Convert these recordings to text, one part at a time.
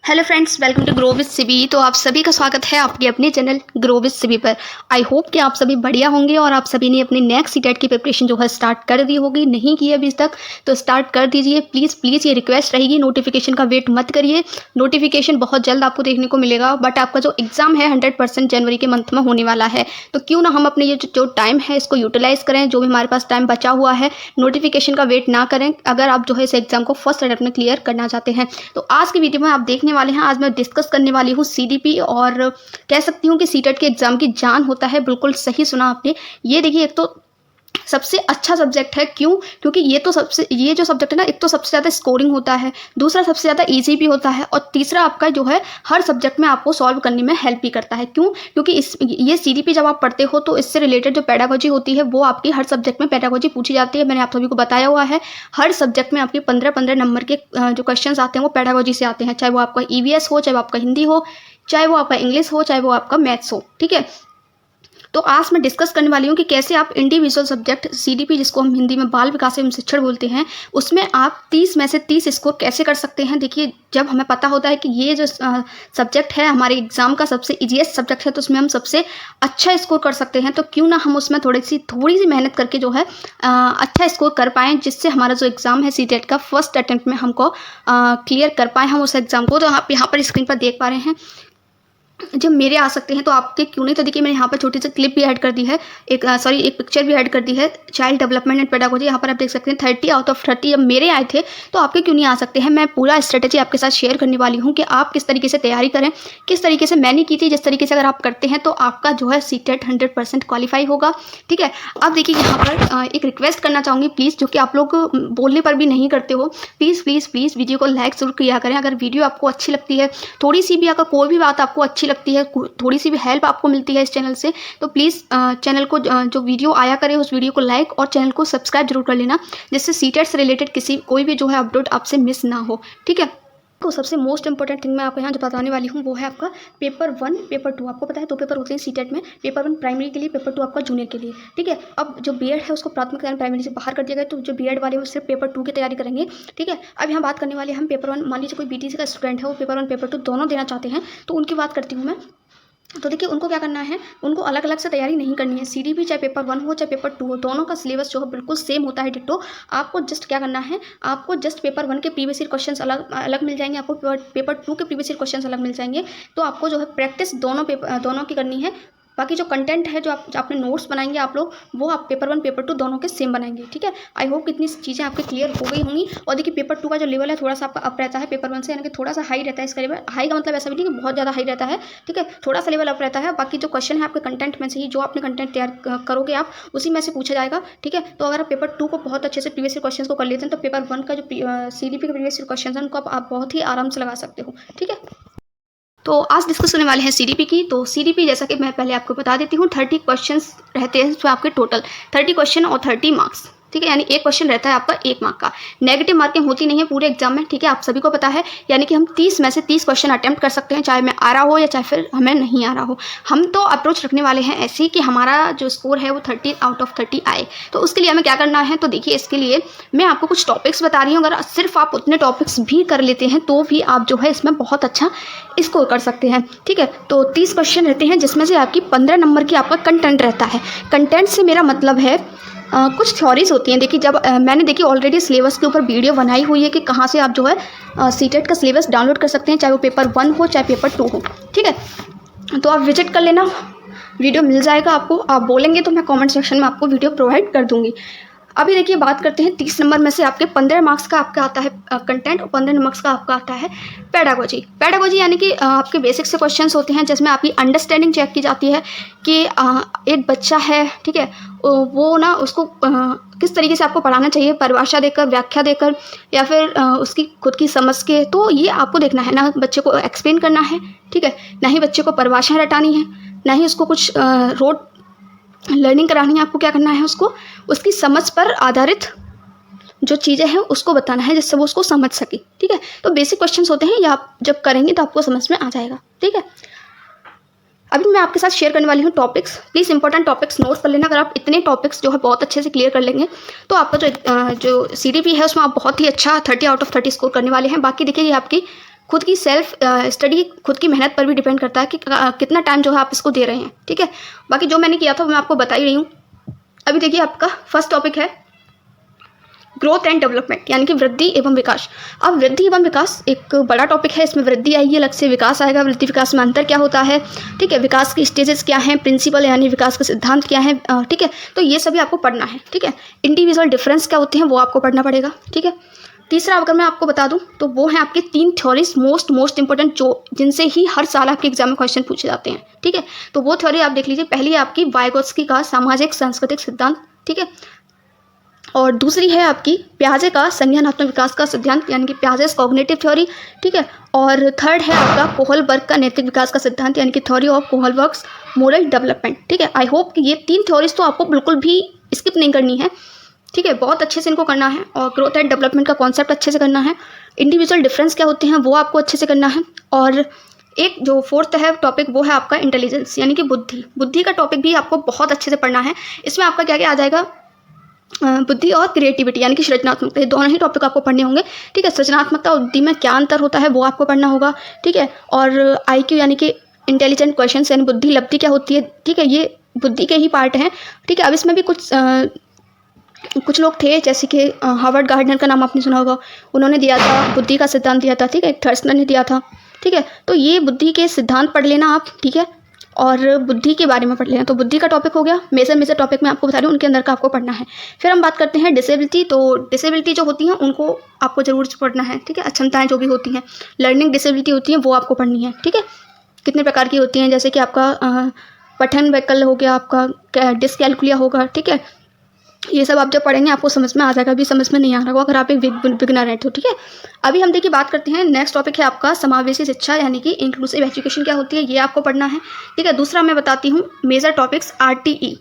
Hello friends, welcome to grow with Sibi. तो आप सभी का स्वागत है अपने अपने चैनल ग्रो विद सिबी पर। आई होप कि आप सभी बढ़िया होंगे और आप सभी ने अपनी नेक्स्ट सीटेट की प्रिपरेशन जो है स्टार्ट कर दी होगी। नहीं की अभी तक तो स्टार्ट कर दीजिए प्लीज़ ये रिक्वेस्ट रहेगी, नोटिफिकेशन का वेट मत करिए। नोटिफिकेशन बहुत जल्द आपको देखने को मिलेगा, बट आपका जो एग्ज़ाम है 100% जनवरी के मंथ में होने वाला है। तो क्यों ना हम अपने ये जो टाइम है इसको यूटिलाइज़ करें, जो भी हमारे पास टाइम बचा हुआ है। नोटिफिकेशन का वेट ना करें अगर आप जो है इस एग्ज़ाम को फर्स्ट अटेम्प्ट में क्लियर करना चाहते हैं। तो आज की वीडियो में आप देखने वाले हैं, आज मैं डिस्कस करने वाली हूँ सीडीपी, और कह सकती हूँ कि सीटेट के एग्जाम की जान होता है। बिल्कुल सही सुना आपने। ये देखिए, एक तो सबसे अच्छा सब्जेक्ट है। क्यों? क्योंकि ये जो सब्जेक्ट है ना, एक तो सबसे ज़्यादा स्कोरिंग होता है, दूसरा सबसे ज़्यादा इजी भी होता है, और तीसरा आपका जो है हर सब्जेक्ट में आपको सॉल्व करने में हेल्प भी करता है। क्यों? क्योंकि ये सीडीपी जब आप पढ़ते हो तो इससे रिलेटेड जो पेडागोजी होती है वो आपकी हर सब्जेक्ट में पेडागोजी पूछी जाती है। मैंने आप सभी को बताया हुआ है, हर सब्जेक्ट में आपके 15-15 नंबर के जो क्वेश्चन आते हैं वो पेडागोजी से आते हैं, चाहे वो आपका ईवीएस हो, चाहे वो आपका हिंदी हो, चाहे वो आपका इंग्लिश हो, चाहे वो आपका मैथ्स हो। ठीक है, तो आज मैं डिस्कस करने वाली हूँ कि कैसे आप इंडिविजुअल सब्जेक्ट सीडीपी, जिसको हम हिंदी में बाल विकास एवं शिक्षण बोलते हैं, उसमें आप 30 में से 30 स्कोर कैसे कर सकते हैं। देखिए, जब हमें पता होता है कि ये जो सब्जेक्ट है हमारे एग्जाम का सबसे इजीएस्ट सब्जेक्ट है, तो उसमें हम सबसे अच्छा स्कोर कर सकते हैं, तो क्यों ना हम उसमें थोड़ी सी मेहनत करके जो है अच्छा स्कोर कर पाएँ, जिससे हमारा जो एग्ज़ाम है सीटेट का फर्स्ट अटेम्प्ट में हमको क्लियर कर पाएँ हम उस एग्ज़ाम को। तो आप यहाँ पर स्क्रीन पर देख पा रहे हैं जब मेरे आ सकते हैं तो आपके क्यों नहीं। तो देखिए, मैंने यहाँ पर छोटी सी क्लिप भी ऐड कर दी है, एक पिक्चर भी ऐड कर दी है, चाइल्ड डेवलपमेंट एंड पेडागोजी। यहाँ पर आप देख सकते हैं 30 आउट ऑफ 30 जब मेरे आए थे, तो आपके क्यों नहीं आ सकते हैं। मैं पूरा स्ट्रेटेजी आपके साथ शेयर करने वाली हूँ कि आप किस तरीके से तैयारी करें, किस तरीके से मैंने की थी, जिस तरीके से अगर आप करते हैं तो आपका जो है सीटेट 100% क्वालिफाई होगा। ठीक है, अब देखिए यहाँ पर एक रिक्वेस्ट करना चाहूँगी, प्लीज़, जो कि आप लोग बोलने पर भी नहीं करते हो, प्लीज़ वीडियो को लाइक जरूर किया करें। अगर वीडियो आपको अच्छी लगती है, थोड़ी सी भी अगर कोई भी बात आपको अच्छी लगती है, थोड़ी सी भी हेल्प आपको मिलती है इस चैनल से, तो प्लीज़ चैनल को जो वीडियो आया करे उस वीडियो को लाइक और चैनल को सब्सक्राइब जरूर कर लेना, जिससे सीटेट से रिलेटेड कोई भी जो है अपडेट आपसे मिस ना हो। ठीक है, तो सबसे मोस्ट इंपॉर्टेंट थिंग मैं आपको यहाँ जो बताने वाली हूँ वो है आपका पेपर 1 पेपर 2। आपको पता है 2 पेपर होते हैं सीटेट में, पेपर 1 प्राइमरी के लिए, पेपर 2 आपका जूनियर के लिए। ठीक है, अब जो बीएड है उसको प्राथमिक यानी प्राइमरी से बाहर कर दिया गया, तो जो बीएड वाले वो सिर्फ पेपर 2 की तैयारी करेंगे। ठीक है, अब यहाँ बात करने वाले हम पेपर 1, मान लीजिए कोई बीटीसी का स्टूडेंट है, वो पेपर 1 पेपर 2 दोनों देना चाहते हैं, तो उनकी बात करती हूँ मैं। तो देखिए, उनको क्या करना है, उनको अलग अलग से तैयारी नहीं करनी है। सीडीपी चाहे पेपर 1 हो चाहे पेपर 2 हो, दोनों का सिलेबस जो है बिल्कुल सेम होता है, डिट्टो। आपको जस्ट क्या करना है, आपको जस्ट पेपर 1 के प्रीवियस ईयर क्वेश्चंस अलग मिल जाएंगे, आपको पेपर 2 के प्रीवियस ईयर क्वेश्चंस अलग मिल जाएंगे। तो आपको जो है प्रैक्टिस दोनों की करनी है। बाकी जो कंटेंट है, जो आपने नोट्स बनाएंगे आप लोग, वो आप पेपर 1 पेपर 2 दोनों के सेम बनाएंगे। ठीक है, आई होप इतनी चीज़ें आपके क्लियर हो गई होंगी। और देखिए, पेपर 2 का जो लेवल है थोड़ा सा आपका अप रहता है पेपर 1 से, यानी कि थोड़ा सा हाई रहता है इसका लेवल। हाई का मतलब ऐसा भी नहीं कि बहुत ज़्यादा हाई रहता है। ठीक है, थोड़ा सा लेवल अप रहता है। बाकी जो क्वेश्चन है आपके कंटेंट में से ही, जो आपने कंटेंट तैयार करोगे आप, उसी में से पूछा जाएगा। ठीक है, तो अगर आप पेपर 2 को बहुत अच्छे से प्रीवियस ईयर क्वेश्चन को कर लेते हैं, तो पेपर 1 का जो सीडीपी के प्रीवियस ईयर क्वेश्चन है उनको आप बहुत ही आराम से लगा सकते हो। ठीक है, तो आज डिस्कस करने वाले हैं सीडीपी की। तो सीडीपी, जैसा कि मैं पहले आपको बता देती हूँ, 30 क्वेश्चंस रहते हैं इसमें आपके टोटल 30 क्वेश्चन और 30 मार्क्स। ठीक है, यानी एक क्वेश्चन रहता है आपका 1 मार्क का। नेगेटिव मार्किंग होती नहीं है पूरे एग्जाम में। ठीक है, आप सभी को पता है, यानी कि हम 30 में से 30 क्वेश्चन अटेम्प्ट कर सकते हैं, चाहे हमें आ रहा हो या चाहे फिर हमें नहीं आ रहा हो। हम तो अप्रोच रखने वाले हैं ऐसे कि हमारा जो स्कोर है वो 30 आउट ऑफ 30 आए। तो उसके लिए हमें क्या करना है, तो देखिए, इसके लिए मैं आपको कुछ टॉपिक्स बता रही हूँ। अगर सिर्फ आप उतने टॉपिक्स भी कर लेते हैं तो भी आप जो है इसमें बहुत अच्छा स्कोर कर सकते हैं। ठीक है, तो 30 क्वेश्चन रहते हैं, जिसमें से आपकी 15 नंबर की आपका कंटेंट रहता है। कंटेंट से मेरा मतलब है कुछ थ्योरीज होती हैं। देखिए, जब मैंने देखिए ऑलरेडी सिलेबस के ऊपर वीडियो बनाई हुई है कि कहाँ से आप जो है सीटेट का सिलेबस डाउनलोड कर सकते हैं, चाहे वो पेपर 1 हो चाहे पेपर 2 हो। ठीक है, तो आप विजिट कर लेना, वीडियो मिल जाएगा आपको। आप बोलेंगे तो मैं कमेंट सेक्शन में आपको वीडियो प्रोवाइड कर दूँगी। अभी देखिए, बात करते हैं 30 नंबर में से आपके 15 मार्क्स का आपका आता है कंटेंट, और 15 मार्क्स का आपका आता है पेडागोजी यानी कि आपके बेसिक से क्वेश्चंस होते हैं, जिसमें आपकी अंडरस्टैंडिंग चेक की जाती है कि एक बच्चा है, ठीक है, वो ना उसको किस तरीके से आपको पढ़ाना चाहिए, परिभाषा देकर, व्याख्या देकर, या फिर उसकी खुद की समझ के। तो ये आपको देखना है, ना बच्चे को एक्सप्लेन करना है, ठीक है, ना ही बच्चे को परिभाषा रटानी है, ना ही उसको कुछ रोड लर्निंग करानी है। आपको क्या करना है, उसको उसकी समझ पर आधारित जो चीज़ें हैं उसको बताना है, जिससे वो उसको समझ सके। ठीक है, तो बेसिक क्वेश्चंस होते हैं, ये आप जब करेंगे तो आपको समझ में आ जाएगा। ठीक है, अभी मैं आपके साथ शेयर करने वाली हूँ topics. Please important topics note कर लेना। अगर आप इतने टॉपिक्स जो है बहुत अच्छे से क्लियर कर लेंगे तो आपका जो सीडीपी है उसमें आप बहुत ही अच्छा 30 आउट ऑफ 30 स्कोर करने वाले हैं। बाकी देखिए, ये आपकी खुद की सेल्फ स्टडी, खुद की मेहनत पर भी डिपेंड करता है कि कितना टाइम जो है आप इसको दे रहे हैं, ठीक है। बाकी जो मैंने किया था वो मैं आपको बता ही रही हूँ। अभी देखिए आपका फर्स्ट टॉपिक है ग्रोथ एंड डेवलपमेंट, यानी कि वृद्धि एवं विकास। अब वृद्धि एवं विकास एक बड़ा टॉपिक है, इसमें वृद्धि आएगी, अलग से विकास आएगा। वृद्धि विकास में अंतर क्या होता है, ठीक है, विकास के स्टेजेस क्या हैं, प्रिंसिपल यानी विकास का सिद्धांत क्या है, ठीक है, तो ये सभी आपको पढ़ना है, ठीक है। इंडिविजुअल डिफरेंस क्या होते हैं वो आपको पढ़ना पड़ेगा, ठीक है। तीसरा अगर मैं आपको बता दूं तो वो है आपकी 3 थ्योरीज मोस्ट इंपॉर्टेंट, जो जिनसे ही हर साल आपके एग्जाम में क्वेश्चन पूछे जाते हैं, ठीक है। तो वो थ्योरी आप देख लीजिए। पहली है आपकी वाइगोत्स्की का सामाजिक सांस्कृतिक सिद्धांत, ठीक है, और दूसरी है आपकी पियाजे का संज्ञानात्मक विकास का सिद्धांत, यानी कि पियाजेस कॉग्निटिव थ्योरी, ठीक है। और थर्ड है आपका कोहलबर्ग का नैतिक विकास का सिद्धांत, यानी कि थ्योरी ऑफ कोहलबर्ग्स मोरल डेवलपमेंट, ठीक है। आई होप कि ये 3 थ्योरीज तो आपको बिल्कुल भी स्किप नहीं करनी है, ठीक है, बहुत अच्छे से इनको करना है। और ग्रोथ एंड डेवलपमेंट का कॉन्सेप्ट अच्छे से करना है। इंडिविजुअल डिफरेंस क्या होते हैं वो आपको अच्छे से करना है। और एक जो फोर्थ है टॉपिक वो है आपका इंटेलिजेंस, यानी कि बुद्धि का टॉपिक भी आपको बहुत अच्छे से पढ़ना है। इसमें आपका क्या क्या आ जाएगा, बुद्धि और क्रिएटिविटी, यानी कि सृजनात्मकता, ये दोनों ही टॉपिक आपको पढ़ने होंगे, ठीक है। सृजनात्मकता और बुद्धि में क्या अंतर होता है वो आपको पढ़ना होगा, ठीक है। और IQ यानी कि इंटेलिजेंट क्वेश्चन, यानी बुद्धि लब्धि क्या होती है, ठीक है, ये बुद्धि के ही पार्ट हैं, ठीक है। अब इसमें भी कुछ लोग थे, जैसे कि हार्वर्ड गार्डनर का नाम आपने सुना होगा, उन्होंने दिया था बुद्धि का सिद्धांत दिया था, ठीक है, थर्स्टनर ने दिया था, ठीक है। तो ये बुद्धि के सिद्धांत पढ़ लेना आप, ठीक है, और बुद्धि के बारे में पढ़ लेना। तो बुद्धि का टॉपिक हो गया, मेजर टॉपिक मैं आपको बता रही हूँ, उनके अंदर का आपको पढ़ना है। फिर हम बात करते हैं डिसेबिलिटी। तो डिसेबिलिटी जो होती हैं उनको आपको जरूर पढ़ना है, ठीक है। अक्षमताएँ जो भी होती हैं, लर्निंग डिसेबिलिटी होती हैं वो आपको पढ़नी है, ठीक है। कितने प्रकार की होती हैं, जैसे कि आपका पठन वैकल्य हो गया, आपका डिसकैलकुलिया होगा, ठीक है। ये सब आप जब पढ़ेंगे आपको समझ में आ जाएगा, अभी समझ में नहीं आ रहा होगा अगर आप एक बिगिनर हैं तो, ठीक है। अभी हम देखिए बात करते हैं, नेक्स्ट टॉपिक है आपका समावेशी शिक्षा, यानी कि इंक्लूसिव एजुकेशन क्या होती है ये आपको पढ़ना है, ठीक है। दूसरा मैं बताती हूँ मेजर टॉपिक्स RTE।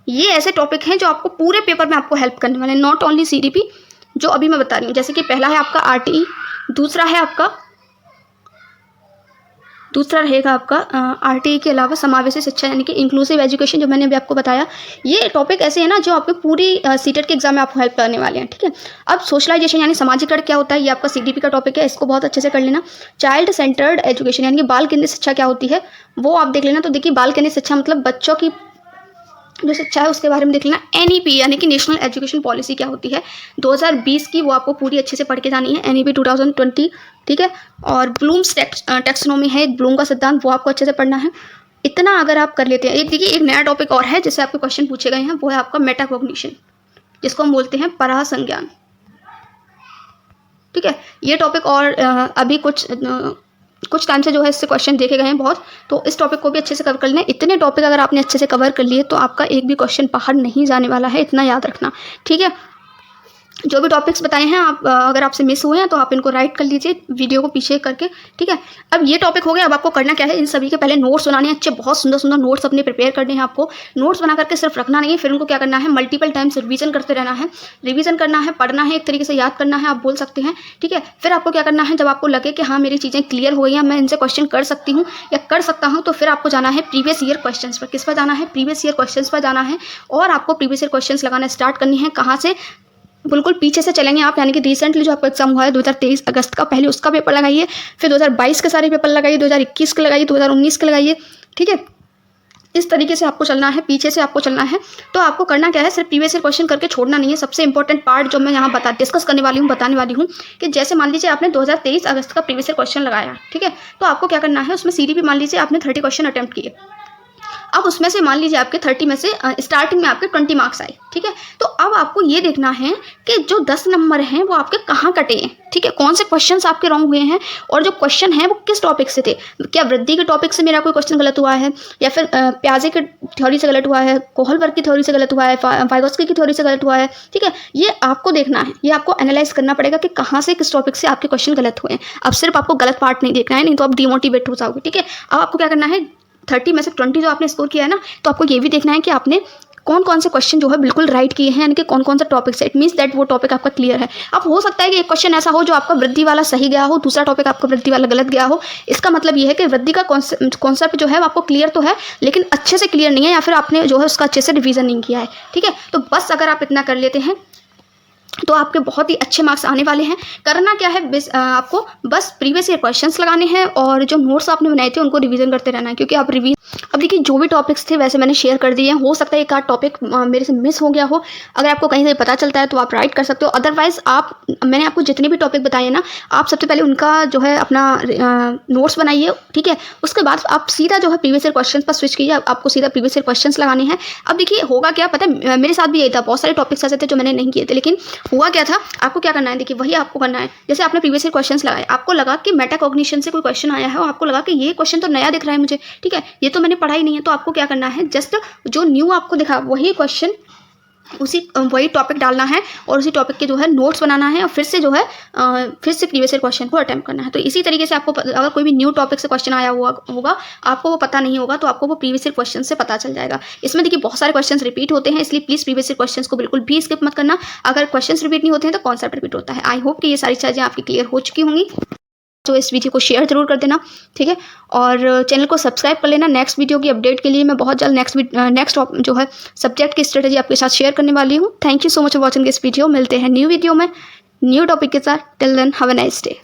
ये ऐसे टॉपिक हैं जो आपको पूरे पेपर में आपको हेल्प करने वाले हैं, नॉट ओनली CDP जो अभी मैं बता रही हूँ। जैसे कि पहला है आपका RTE, दूसरा रहेगा आपका RTE के अलावा समावेशी शिक्षा, यानी कि इंक्लूसिव एजुकेशन, जो मैंने अभी आपको बताया। ये टॉपिक ऐसे है ना जो आपके पूरी CTET के एग्जाम में आपको हेल्प करने वाले हैं, ठीक है। अब सोशलाइजेशन यानी सामाजिकरण क्या होता है, ये आपका CDP का टॉपिक है, इसको बहुत अच्छे से कर लेना। चाइल्ड सेंटर्ड एजुकेशन, यानी कि बाल केंद्रित शिक्षा क्या होती है वो आप देख लेना। तो देखिए बाल केंद्रित शिक्षा मतलब बच्चों की जो शिक्षा है उसके बारे में देख लेना। NEP यानी कि नेशनल एजुकेशन पॉलिसी क्या होती है 2020 की, वो आपको पूरी अच्छे से पढ़ के जानी है। NEP 2020, ठीक है। और ब्लूम्स टैक्सोनॉमी है, ब्लूम का सिद्धांत, वो आपको अच्छे से पढ़ना है। इतना अगर आप कर लेते हैं, एक देखिए एक नया टॉपिक और है जिससे आपके क्वेश्चन पूछे गए हैं, वो है आपका मेटाकॉग्निशन, जिसको हम बोलते हैं परासंज्ञान, ठीक है। ये टॉपिक और अभी कुछ टाइम से जो है इससे क्वेश्चन देखे गए हैं बहुत, तो इस टॉपिक को भी अच्छे से कवर कर लें। इतने टॉपिक अगर आपने अच्छे से कवर कर लिए तो आपका एक भी क्वेश्चन बाहर नहीं जाने वाला है, इतना याद रखना, ठीक है। जो भी टॉपिक्स बताए हैं आप अगर आपसे मिस हुए हैं तो आप इनको राइट कर लीजिए वीडियो को पीछे करके, ठीक है। अब ये टॉपिक हो गया। अब आपको करना क्या है, इन सभी के पहले नोट्स बनाने हैं अच्छे, बहुत सुंदर नोट्स अपने प्रिपेयर करने हैं आपको। नोट्स बना करके सिर्फ रखना नहीं है, फिर उनको क्या करना है, मल्टीपल टाइम्स रिवीजन करते रहना है, रिवीजन करना है, पढ़ना है, एक तरीके से याद करना है आप बोल सकते हैं, ठीक है। फिर आपको क्या करना है, जब आपको लगे कि हाँ मेरी चीज़ें क्लियर हो गई हैं, मैं इनसे क्वेश्चन कर सकती हूँ या कर सकता हूँ, तो फिर आपको जाना है प्रीवियस ईयर क्वेश्चन पर। किस पर जाना है, प्रीवियस ईयर क्वेश्चन पर जाना है। और आपको प्रीवियस ईयर क्वेश्चन लगाना स्टार्ट करनी है। कहाँ से, बिल्कुल पीछे से चलेंगे आप, यानी कि रिसेंटली जो आपका एग्जाम हुआ है 2023 अगस्त का, पहले उसका पेपर लगाइए, फिर 2022 के सारे पेपर लगाइए, 2021 के लगाइए, 2019 के लगाइए, ठीक है। इस तरीके से आपको चलना है, पीछे से आपको चलना है। तो आपको करना क्या है, सिर्फ प्रीवियस ईयर क्वेश्चन करके छोड़ना नहीं है। सबसे इंपॉर्टेंट पार्ट जो मैं यहाँ डिस्कस करने वाली हूँ, बताने वाली हूँ, कि जैसे मान लीजिए आपने 2023 अगस्त का प्रीवियस ईयर क्वेश्चन लगाया, ठीक है। तो आपको क्या करना है, उसमें CDP मान लीजिए आपने 30 क्वेश्चन अटेम्प्ट किए। अब उसमें से मान लीजिए आपके 30 में से स्टार्टिंग में आपके 20 मार्क्स आए, ठीक है। तो अब आपको ये देखना है कि जो 10 नंबर हैं वो आपके कहाँ कटे हैं, ठीक है, कौन से क्वेश्चंस आपके रॉन्ग हुए हैं, और जो क्वेश्चन हैं वो किस टॉपिक से थे। क्या वृद्धि के टॉपिक से मेरा कोई क्वेश्चन गलत हुआ है, या फिर पियाजे के थ्योरी से गलत हुआ है, कोहलबर्ग की थ्योरी से गलत हुआ है, वाइगोत्स्की की थ्योरी से गलत हुआ है, ठीक है। ये आपको देखना है, ये आपको एनालाइज करना पड़ेगा कि कहाँ से किस टॉपिक से आपके क्वेश्चन गलत हुए हैं। अब सिर्फ आपको गलत पार्ट नहीं देखना है, नहीं तो आप डिमोटिवेट हो जाओगे, ठीक है। अब आपको क्या करना है, 30 में से 20 जो आपने स्कोर किया है ना, तो आपको ये भी देखना है कि आपने कौन से क्वेश्चन जो है बिल्कुल राइट किए हैं, यानी कि कौन सा टॉपिक से। इट मीन्स दैट वो टॉपिक आपका क्लियर है। अब हो सकता है कि एक क्वेश्चन ऐसा हो जो आपका वृद्धि वाला सही गया हो, दूसरा टॉपिक आपका वृद्धि वाला गलत गया हो। इसका मतलब ये है कि वृद्धि का कॉन्सेप्ट जो है आपको क्लियर तो है, लेकिन अच्छे से क्लियर नहीं है, या फिर आपने जो है उसका अच्छे से रिवीजन नहीं किया है, ठीक है। तो बस अगर आप इतना कर लेते हैं तो आपके बहुत ही अच्छे मार्क्स आने वाले हैं। करना क्या है, आपको बस प्रीवियस ईयर क्वेश्चंस लगाने हैं और जो नोट्स आपने बनाए थे उनको रिवीजन करते रहना है, क्योंकि आप अब देखिए जो भी टॉपिक्स थे वैसे मैंने शेयर कर दिए हैं। हो सकता है एक आध टॉपिक मेरे से मिस हो गया हो, अगर आपको कहीं से पता चलता है तो आप राइट कर सकते हो। अदरवाइज मैंने आपको जितने भी टॉपिक बताए ना, आप सबसे पहले उनका जो है अपना नोट्स बनाइए, ठीक है। उसके बाद आप सीधा जो है प्रीवियस ईयर क्वेश्चन पर स्विच कीजिए, आपको सीधा प्रीवियस ईयर क्वेश्चन लगाने हैं। अब देखिए होगा क्या पता है, मेरे साथ भी यही था, बहुत सारे टॉपिक्स ऐसे थे जो मैंने नहीं किए थे, लेकिन हुआ क्या था, आपको क्या करना है, देखिए वही आपको करना है। जैसे आपने प्रीवियस ईयर क्वेश्चंस लगाए, आपको लगा कि मेटाकॉग्निशन से कोई क्वेश्चन आया है और आपको लगा कि ये क्वेश्चन तो नया दिख रहा है मुझे, ठीक है, ये तो मैंने पढ़ा ही नहीं है, तो आपको क्या करना है, जस्ट जो न्यू आपको दिखा वही क्वेश्चन वही टॉपिक डालना है और उसी टॉपिक के जो है नोट्स बनाना है और फिर से जो है फिर से प्रीवियस ईयर क्वेश्चन को अटेम्प्ट करना है। तो इसी तरीके से आपको अगर कोई भी न्यू टॉपिक से क्वेश्चन आया होगा आपको वो पता नहीं होगा, तो आपको वो प्रीवियस ईयर क्वेश्चन से पता चल जाएगा। इसमें देखिए बहुत सारे क्वेश्चन रिपीट होते हैं, इसलिए प्लीज़ प्रीवियस ईयर क्वेश्चन को बिल्कुल भी स्किप मत करना। अगर क्वेश्चन रिपीट नहीं होते हैं तो कॉन्सेप्ट रिपीट होता है। आई होप कि ये सारी चीज़ें आपकी क्लियर हो चुकी होंगी। तो इस वीडियो को शेयर जरूर कर देना, ठीक है, और चैनल को सब्सक्राइब कर लेना। नेक्स्ट वीडियो की अपडेट के लिए मैं बहुत जल्द नेक्स्ट जो है सब्जेक्ट की स्ट्रेटजी आपके साथ शेयर करने वाली हूँ। Thank you so much for watching this video. मिलते हैं न्यू वीडियो में न्यू टॉपिक के साथ। Till then have a nice day.